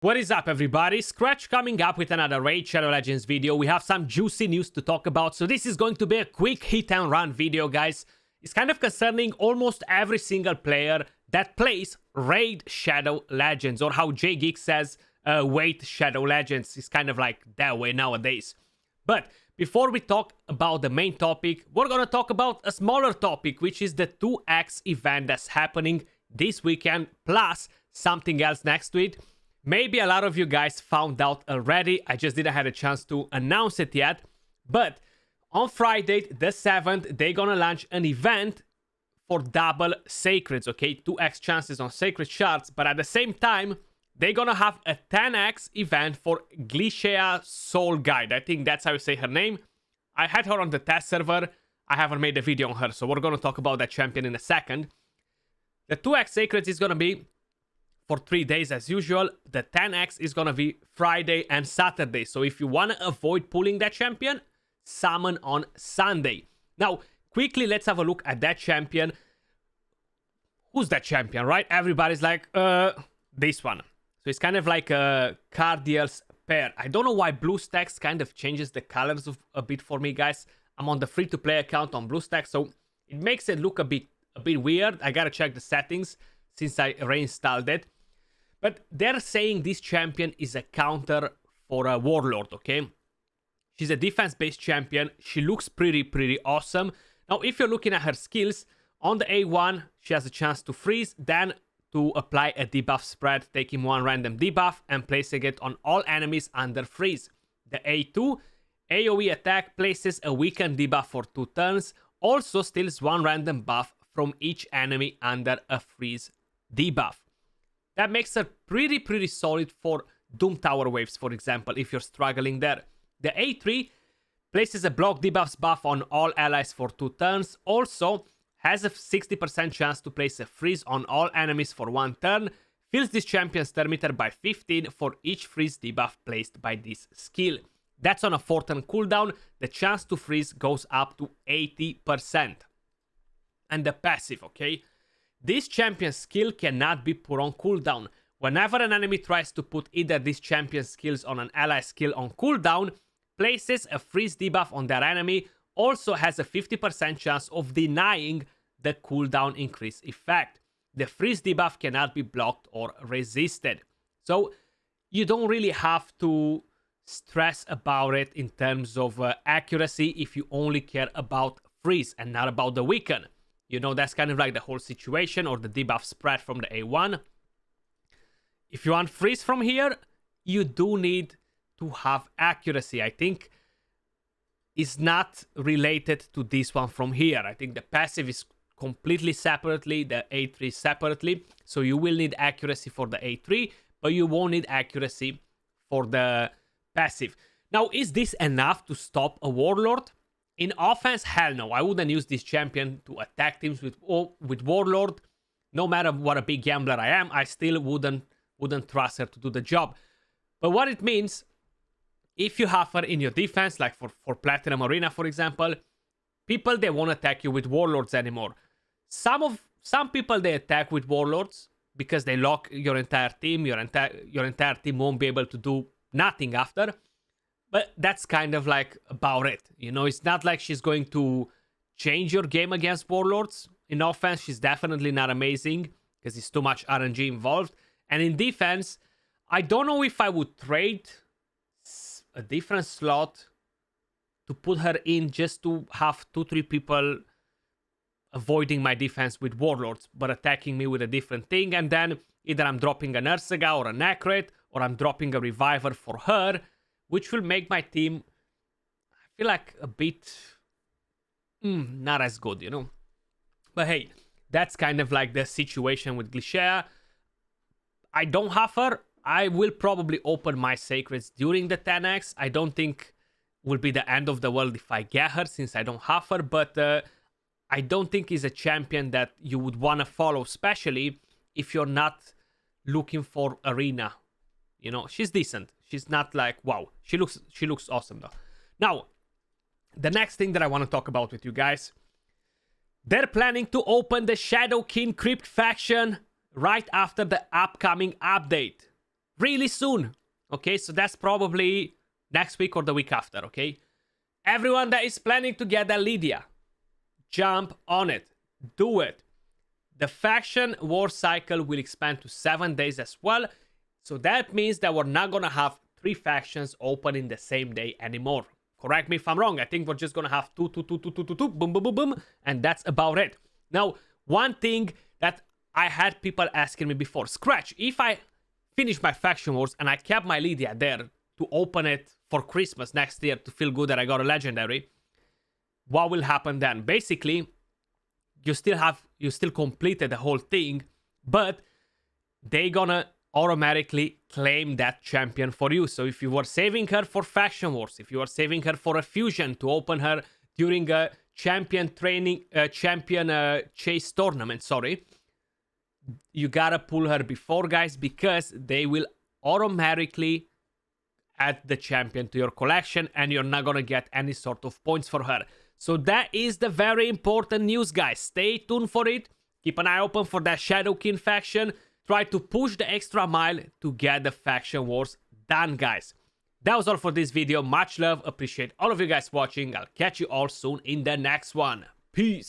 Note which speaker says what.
Speaker 1: What is up, everybody? Skratch coming up with another Raid Shadow Legends video. We have some juicy news to talk about, so this is going to be a quick hit and run video, guys. It's kind of concerning almost every single player that plays Raid Shadow Legends, or how JGeek says, Wait Shadow Legends. It's kind of like that way nowadays. But before we talk about the main topic, we're gonna talk about a smaller topic, which is the 2x event that's happening this weekend, plus something else next to it. Maybe a lot of you guys found out already, I just didn't have a chance to announce it yet. But on Friday, the 7th, they're gonna launch an event for double sacreds, okay? 2x chances on sacred shards, but at the same time, they're gonna have a 10x event for Glishea Soul Guide. I think that's how you say her name. I had her on the test server. I haven't made a video on her, so we're gonna talk about that champion in a second. The 2x sacreds is gonna be for 3 days as usual. The 10x is gonna be Friday and Saturday. So if you wanna avoid pulling that champion, summon on Sunday. Now, quickly, let's have a look at that champion. Who's that champion, right? Everybody's like, this one. So it's kind of like a Cardiel's pair. I don't know why Bluestacks kind of changes the colors a bit for me, guys. I'm on the free-to-play account on Bluestacks, so it makes it look a bit weird. I gotta check the settings since I reinstalled it. But they're saying this champion is a counter for a Warlord, okay? She's a defense-based champion. She looks pretty awesome. Now, if you're looking at her skills, on the A1, she has a chance to freeze, then to apply a debuff spread, taking one random debuff and placing it on all enemies under freeze. The A2, AoE attack, places a weakened debuff for 2 turns, also steals one random buff from each enemy under a freeze debuff. That makes her pretty solid for Doom Tower waves, for example, if you're struggling there. The A3 places a block debuffs buff on all allies for 2 turns. Also has a 60% chance to place a freeze on all enemies for 1 turn. Fills this champion's turn meter by 15 for each freeze debuff placed by this skill. That's on a 4-turn cooldown. The chance to freeze goes up to 80%. And the passive, okay? This champion's skill cannot be put on cooldown. Whenever an enemy tries to put either this champion's skills on an ally skill on cooldown, places a freeze debuff on their enemy, also has a 50% chance of denying the cooldown increase effect. The freeze debuff cannot be blocked or resisted. So you don't really have to stress about it in terms of accuracy if you only care about freeze and not about the weaken. You know, that's kind of like the whole situation, or the debuff spread from the A1. If you want freeze from here, you do need to have accuracy. I think is not related to this one from here. I think the passive is completely separately, the A3 separately. So you will need accuracy for the A3, but you won't need accuracy for the passive. Now, is this enough to stop a Warlord? In offense, hell no. I wouldn't use this champion to attack teams with Warlord. No matter what a big gambler I am, I still wouldn't trust her to do the job. But what it means, if you have her in your defense, like for Platinum Arena, for example, people, they won't attack you with Warlords anymore. Some people, they attack with Warlords because they lock your entire team. Your entire team won't be able to do nothing after. But that's kind of like about it. You know, it's not like she's going to change your game against Warlords. In offense, she's definitely not amazing because it's too much RNG involved. And in defense, I don't know if I would trade a different slot to put her in just to have 2-3 people avoiding my defense with Warlords, but attacking me with a different thing. And then either I'm dropping an Ursaga or a Necrate, or I'm dropping a Reviver for her, which will make my team, I feel like, a bit not as good, you know? But hey, that's kind of like the situation with Glishea. I don't have her. I will probably open my sacreds during the 10x. I don't think will be the end of the world if I get her, since I don't have her. But I don't think he's a champion that you would want to follow, especially if you're not looking for arena. You know, she's decent. She's not like, wow. She looks awesome, though. Now, the next thing that I want to talk about with you guys, They're planning to open the Shadow King Crypt faction right after the upcoming update. Really soon. Okay, so that's probably next week or the week after, okay? Everyone that is planning to get a Lydia, jump on it. Do it. The faction war cycle will expand to 7 days as well. So that means that we're not going to have 3 factions open in the same day anymore. Correct me if I'm wrong. I think we're just going to have two, boom, boom, boom, boom. And that's about it. Now, one thing that I had people asking me before. Skratch, if I finish my faction wars and I kept my Lydia there to open it for Christmas next year to feel good that I got a legendary, what will happen then? Basically, you still completed the whole thing, but they gonna automatically claim that champion for you. So if you were saving her for faction wars, if you were saving her for a fusion to open her during a champion chase tournament, sorry, you gotta pull her before, guys, because they will automatically add the champion to your collection and you're not gonna get any sort of points for her. So that is the very important news, guys. Stay tuned for it. Keep an eye open for that Shadow King faction. Try to push the extra mile to get the faction wars done, guys. That was all for this video. Much love. Appreciate all of you guys watching. I'll catch you all soon in the next one. Peace.